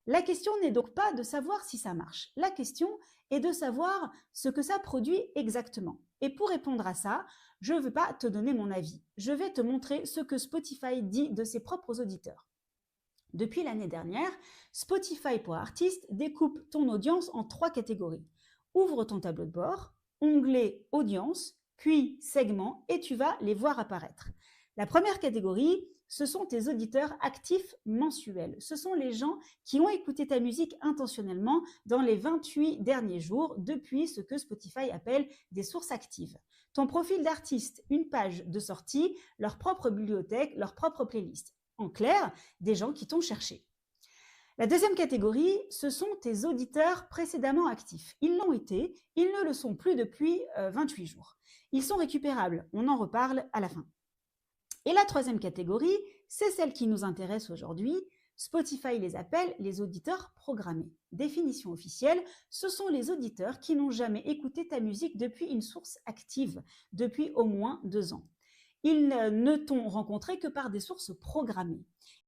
La question n'est donc pas de savoir si ça marche. La question est de savoir ce que ça produit exactement. Et pour répondre à ça, je ne veux pas te donner mon avis. Je vais te montrer ce que Spotify dit de ses propres auditeurs. Depuis l'année dernière, Spotify pour Artistes découpe ton audience en 3 catégories. Ouvre ton tableau de bord, onglet Audience, puis Segments, et tu vas les voir apparaître. La première catégorie, ce sont tes auditeurs actifs mensuels. Ce sont les gens qui ont écouté ta musique intentionnellement dans les 28 derniers jours depuis ce que Spotify appelle des sources actives. Ton profil d'artiste, une page de sortie, leur propre bibliothèque, leur propre playlist. En clair, des gens qui t'ont cherché. La deuxième catégorie, ce sont tes auditeurs précédemment actifs. Ils l'ont été, ils ne le sont plus depuis 28 jours. Ils sont récupérables, on en reparle à la fin. Et la troisième catégorie, c'est celle qui nous intéresse aujourd'hui. Spotify les appelle les auditeurs programmés. Définition officielle, ce sont les auditeurs qui n'ont jamais écouté ta musique depuis une source active, depuis au moins 2 ans. Ils ne t'ont rencontré que par des sources programmées.